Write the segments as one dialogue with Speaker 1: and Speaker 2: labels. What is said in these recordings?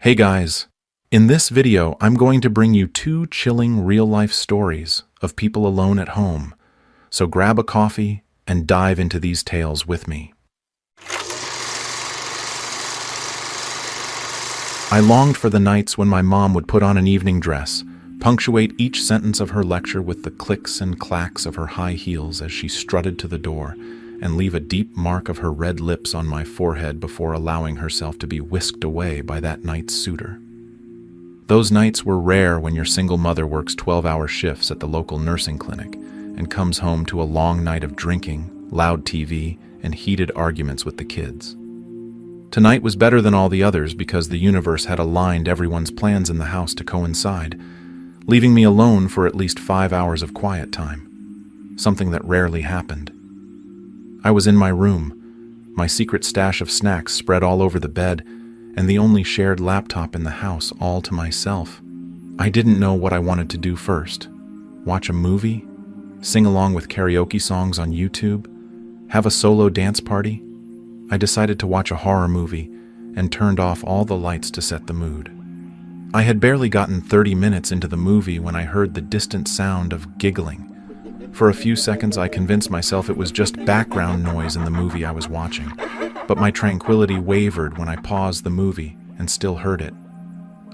Speaker 1: Hey guys, in this video I'm going to bring you two chilling real-life stories of people alone at home, so grab a coffee and dive into these tales with me. I longed for the nights when my mom would put on an evening dress, punctuate each sentence of her lecture with the clicks and clacks of her high heels as she strutted to the door, and leave a deep mark of her red lips on my forehead before allowing herself to be whisked away by that night's suitor. Those nights were rare when your single mother works 12-hour shifts at the local nursing clinic and comes home to a long night of drinking, loud TV, and heated arguments with the kids. Tonight was better than all the others because the universe had aligned everyone's plans in the house to coincide, leaving me alone for at least 5 hours of quiet time, something that rarely happened. I was in my room, my secret stash of snacks spread all over the bed, and the only shared laptop in the house all to myself. I didn't know what I wanted to do first. Watch a movie? Sing along with karaoke songs on YouTube? Have a solo dance party? I decided to watch a horror movie and turned off all the lights to set the mood. I had barely gotten 30 minutes into the movie when I heard the distant sound of giggling. For a few seconds, I convinced myself it was just background noise in the movie I was watching, but my tranquility wavered when I paused the movie and still heard it.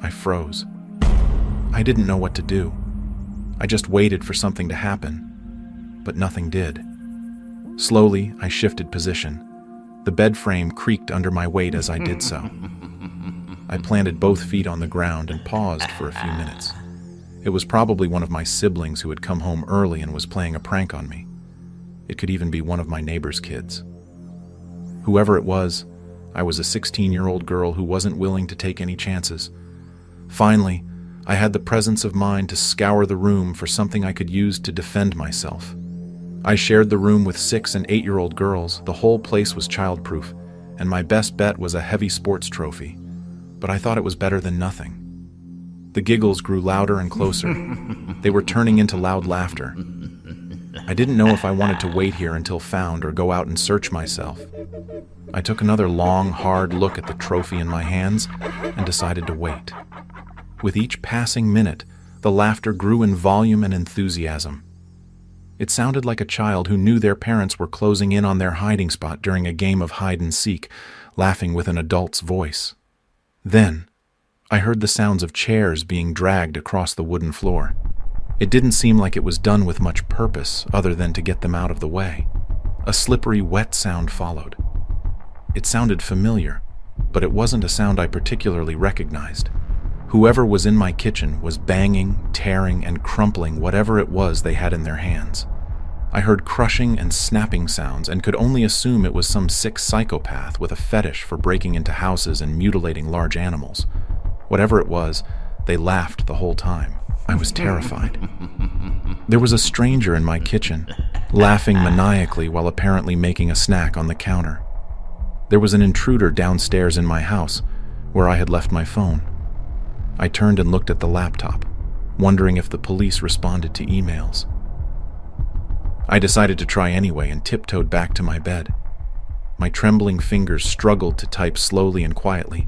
Speaker 1: I froze. I didn't know what to do. I just waited for something to happen, but nothing did. Slowly, I shifted position. The bed frame creaked under my weight as I did so. I planted both feet on the ground and paused for a few minutes. It was probably one of my siblings who had come home early and was playing a prank on me. It could even be one of my neighbor's kids. Whoever it was, I was a 16-year-old girl who wasn't willing to take any chances. Finally, I had the presence of mind to scour the room for something I could use to defend myself. I shared the room with 6- and 8-year-old girls. The whole place was childproof, and my best bet was a heavy sports trophy. But I thought it was better than nothing. The giggles grew louder and closer. They were turning into loud laughter. I didn't know if I wanted to wait here until found or go out and search myself. I took another long, hard look at the trophy in my hands and decided to wait. With each passing minute, the laughter grew in volume and enthusiasm. It sounded like a child who knew their parents were closing in on their hiding spot during a game of hide and seek, laughing with an adult's voice. Then, I heard the sounds of chairs being dragged across the wooden floor. It didn't seem like it was done with much purpose other than to get them out of the way. A slippery, wet sound followed. It sounded familiar, but it wasn't a sound I particularly recognized. Whoever was in my kitchen was banging, tearing, and crumpling whatever it was they had in their hands. I heard crushing and snapping sounds and could only assume it was some sick psychopath with a fetish for breaking into houses and mutilating large animals. Whatever it was, they laughed the whole time. I was terrified. There was a stranger in my kitchen, laughing maniacally while apparently making a snack on the counter. There was an intruder downstairs in my house, where I had left my phone. I turned and looked at the laptop, wondering if the police responded to emails. I decided to try anyway and tiptoed back to my bed. My trembling fingers struggled to type slowly and quietly,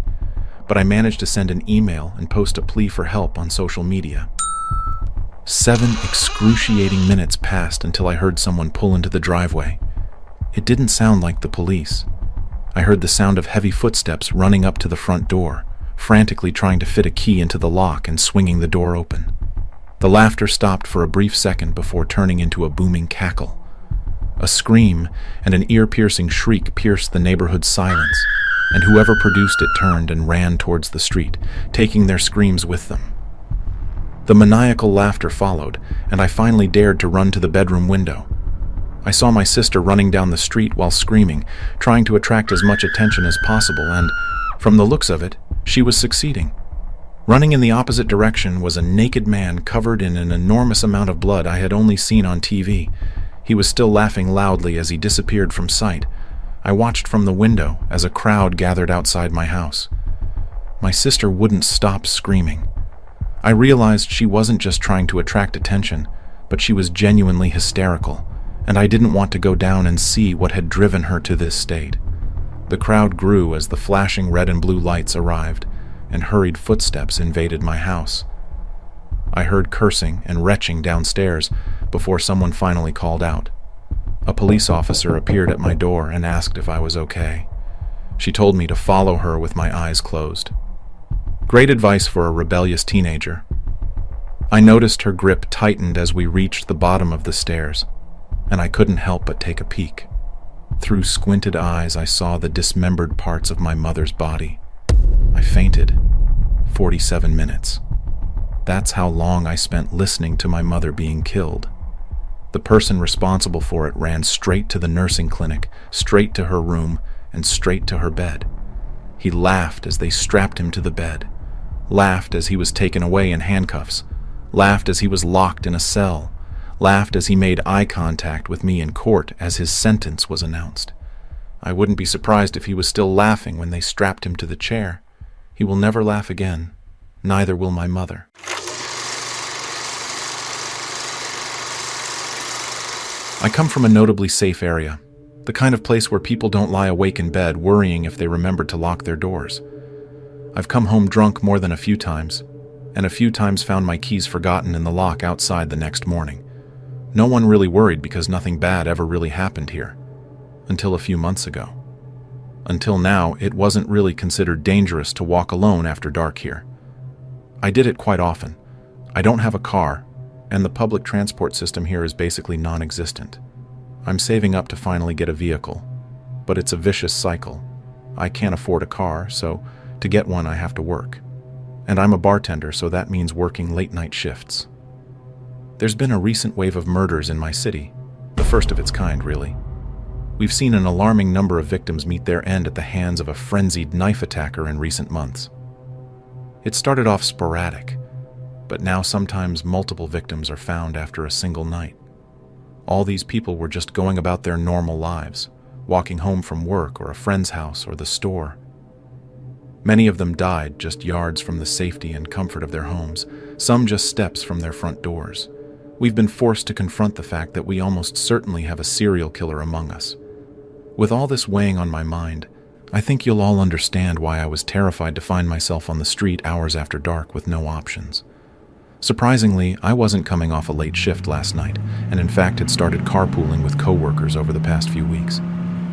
Speaker 1: but I managed to send an email and post a plea for help on social media. 7 excruciating minutes passed until I heard someone pull into the driveway. It didn't sound like the police. I heard the sound of heavy footsteps running up to the front door, frantically trying to fit a key into the lock and swinging the door open. The laughter stopped for a brief second before turning into a booming cackle. A scream and an ear-piercing shriek pierced the neighborhood's silence, and whoever produced it turned and ran towards the street, taking their screams with them. The maniacal laughter followed, and I finally dared to run to the bedroom window. I saw my sister running down the street while screaming, trying to attract as much attention as possible, and, from the looks of it, she was succeeding. Running in the opposite direction was a naked man covered in an enormous amount of blood I had only seen on TV. He was still laughing loudly as he disappeared from sight. I watched from the window as a crowd gathered outside my house. My sister wouldn't stop screaming. I realized she wasn't just trying to attract attention, but she was genuinely hysterical, and I didn't want to go down and see what had driven her to this state. The crowd grew as the flashing red and blue lights arrived, and hurried footsteps invaded my house. I heard cursing and retching downstairs before someone finally called out. A police officer appeared at my door and asked if I was okay. She told me to follow her with my eyes closed. Great advice for a rebellious teenager. I noticed her grip tightened as we reached the bottom of the stairs, and I couldn't help but take a peek. Through squinted eyes, I saw the dismembered parts of my mother's body. I fainted. 47 minutes. That's how long I spent listening to my mother being killed. The person responsible for it ran straight to the nursing clinic, straight to her room, and straight to her bed. He laughed as they strapped him to the bed, laughed as he was taken away in handcuffs, laughed as he was locked in a cell, laughed as he made eye contact with me in court as his sentence was announced. I wouldn't be surprised if he was still laughing when they strapped him to the chair. He will never laugh again. Neither will my mother. I come from a notably safe area, the kind of place where people don't lie awake in bed worrying if they remembered to lock their doors. I've come home drunk more than a few times, and a few times found my keys forgotten in the lock outside the next morning. No one really worried because nothing bad ever really happened here. Until a few months ago. Until now, it wasn't really considered dangerous to walk alone after dark here. I did it quite often. I don't have a car, and the public transport system here is basically non-existent. I'm saving up to finally get a vehicle, but it's a vicious cycle. I can't afford a car, so to get one I have to work. And I'm a bartender, so that means working late-night shifts. There's been a recent wave of murders in my city, the first of its kind, really. We've seen an alarming number of victims meet their end at the hands of a frenzied knife attacker in recent months. It started off sporadic, but now sometimes multiple victims are found after a single night. All these people were just going about their normal lives, walking home from work or a friend's house or the store. Many of them died just yards from the safety and comfort of their homes, some just steps from their front doors. We've been forced to confront the fact that we almost certainly have a serial killer among us. With all this weighing on my mind, I think you'll all understand why I was terrified to find myself on the street hours after dark with no options. Surprisingly, I wasn't coming off a late shift last night, and in fact had started carpooling with coworkers over the past few weeks.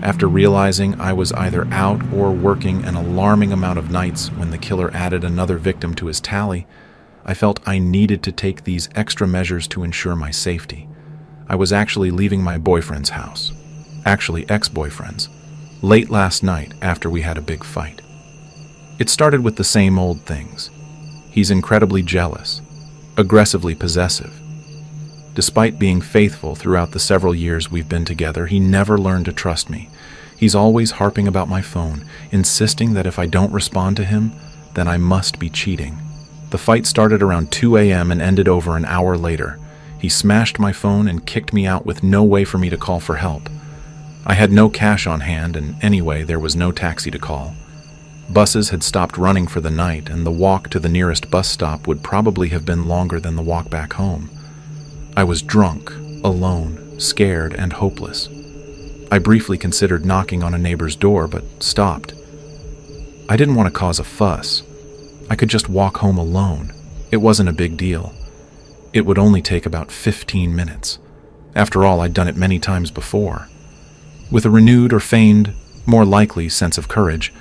Speaker 1: After realizing I was either out or working an alarming amount of nights when the killer added another victim to his tally, I felt I needed to take these extra measures to ensure my safety. I was actually leaving my boyfriend's house, actually ex-boyfriend's, late last night after we had a big fight. It started with the same old things. He's incredibly jealous, aggressively possessive. Despite being faithful throughout the several years we've been together, he never learned to trust me. He's always harping about my phone, insisting that if I don't respond to him, then I must be cheating. The fight started around 2 a.m. and ended over an hour later. He smashed my phone and kicked me out with no way for me to call for help. I had no cash on hand, and anyway, there was no taxi to call. Buses had stopped running for the night, and the walk to the nearest bus stop would probably have been longer than the walk back home. I was drunk, alone, scared, and hopeless. I briefly considered knocking on a neighbor's door, but stopped. I didn't want to cause a fuss. I could just walk home alone. It wasn't a big deal. It would only take about 15 minutes. After all, I'd done it many times before. With a renewed or feigned, more likely sense of courage,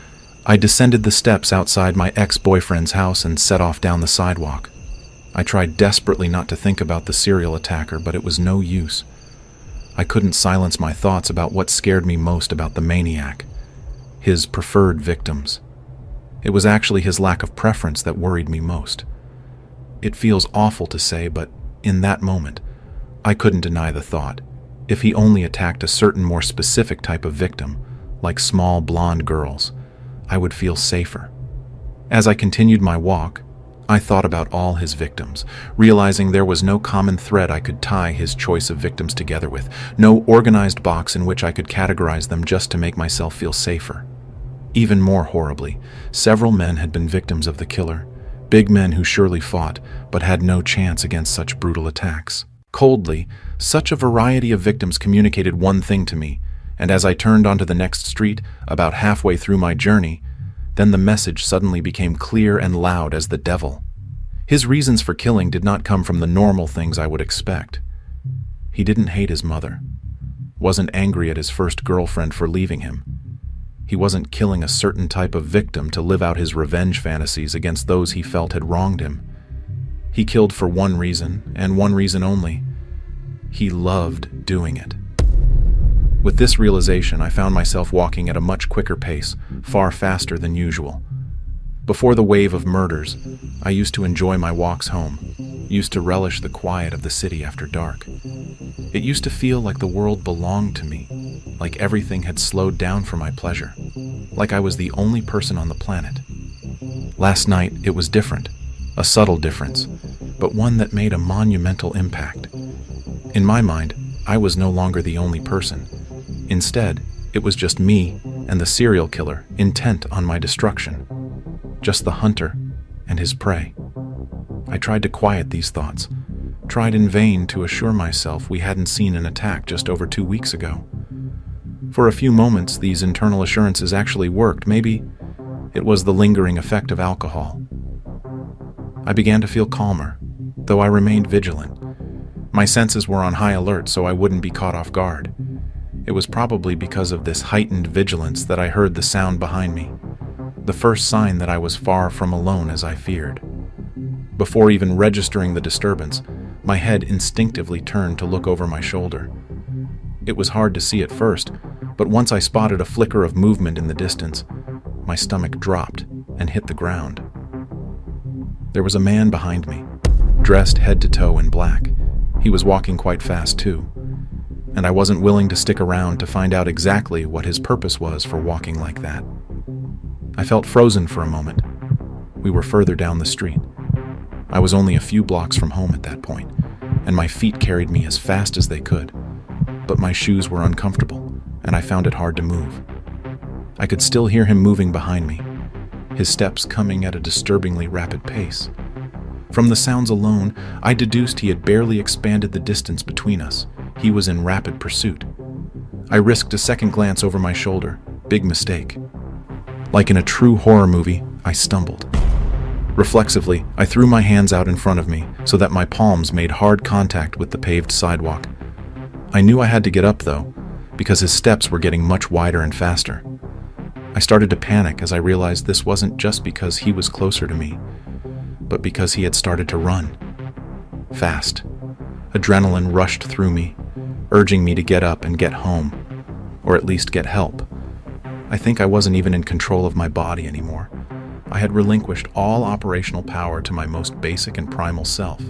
Speaker 1: I descended the steps outside my ex-boyfriend's house and set off down the sidewalk. I tried desperately not to think about the serial attacker, but it was no use. I couldn't silence my thoughts about what scared me most about the maniac, his preferred victims. It was actually his lack of preference that worried me most. It feels awful to say, but in that moment, I couldn't deny the thought. If he only attacked a certain more specific type of victim, like small blonde girls, I would feel safer. As I continued my walk, I thought about all his victims, realizing there was no common thread I could tie his choice of victims together with, no organized box in which I could categorize them just to make myself feel safer. Even more horribly, several men had been victims of the killer, big men who surely fought, but had no chance against such brutal attacks. Coldly, such a variety of victims communicated one thing to me, and as I turned onto the next street, about halfway through my journey, Then the message suddenly became clear and loud as the devil. His reasons for killing did not come from the normal things I would expect. He didn't hate his mother, wasn't angry at his first girlfriend for leaving him. He wasn't killing a certain type of victim to live out his revenge fantasies against those he felt had wronged him. He killed for one reason, and one reason only. He loved doing it. With this realization, I found myself walking at a much quicker pace, far faster than usual. Before the wave of murders, I used to enjoy my walks home, used to relish the quiet of the city after dark. It used to feel like the world belonged to me, like everything had slowed down for my pleasure, like I was the only person on the planet. Last night, it was different, a subtle difference, but one that made a monumental impact. In my mind, I was no longer the only person. Instead, it was just me and the serial killer intent on my destruction. Just the hunter and his prey. I tried to quiet these thoughts, tried in vain to assure myself we hadn't seen an attack just over 2 weeks ago. For a few moments, these internal assurances actually worked. Maybe it was the lingering effect of alcohol. I began to feel calmer, though I remained vigilant. My senses were on high alert so I wouldn't be caught off guard. It was probably because of this heightened vigilance that I heard the sound behind me, the first sign that I was far from alone as I feared. Before even registering the disturbance, my head instinctively turned to look over my shoulder. It was hard to see at first, but once I spotted a flicker of movement in the distance, my stomach dropped and hit the ground. There was a man behind me, dressed head to toe in black. He was walking quite fast too, and I wasn't willing to stick around to find out exactly what his purpose was for walking like that. I felt frozen for a moment. We were further down the street. I was only a few blocks from home at that point, and my feet carried me as fast as they could, but my shoes were uncomfortable, and I found it hard to move. I could still hear him moving behind me, his steps coming at a disturbingly rapid pace. From the sounds alone, I deduced he had barely expanded the distance between us. He was in rapid pursuit. I risked a second glance over my shoulder. Big mistake. Like in a true horror movie, I stumbled. Reflexively, I threw my hands out in front of me so that my palms made hard contact with the paved sidewalk. I knew I had to get up, though, because his steps were getting much wider and faster. I started to panic as I realized this wasn't just because he was closer to me, but because he had started to run. Fast. Adrenaline rushed through me, urging me to get up and get home, or at least get help. I think I wasn't even in control of my body anymore. I had relinquished all operational power to my most basic and primal self,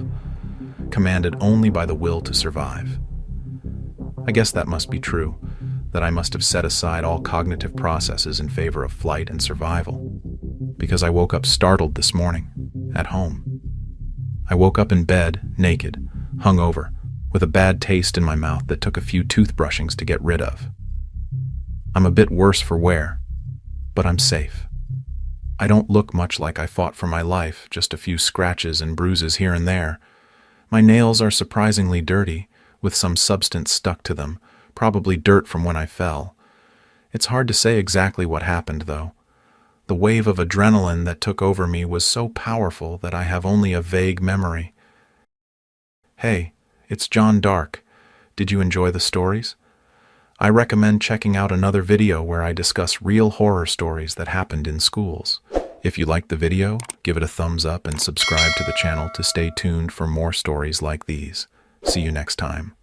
Speaker 1: commanded only by the will to survive. I guess that must be true, that I must have set aside all cognitive processes in favor of flight and survival, because I woke up startled this morning, at home. I woke up in bed, naked, hungover, with a bad taste in my mouth that took a few toothbrushings to get rid of. I'm a bit worse for wear, but I'm safe. I don't look much like I fought for my life, just a few scratches and bruises here and there. My nails are surprisingly dirty, with some substance stuck to them, probably dirt from when I fell. It's hard to say exactly what happened, though. The wave of adrenaline that took over me was so powerful that I have only a vague memory. Hey, it's John Dark. Did you enjoy the stories? I recommend checking out another video where I discuss real horror stories that happened in schools. If you liked the video, give it a thumbs up and subscribe to the channel to stay tuned for more stories like these. See you next time.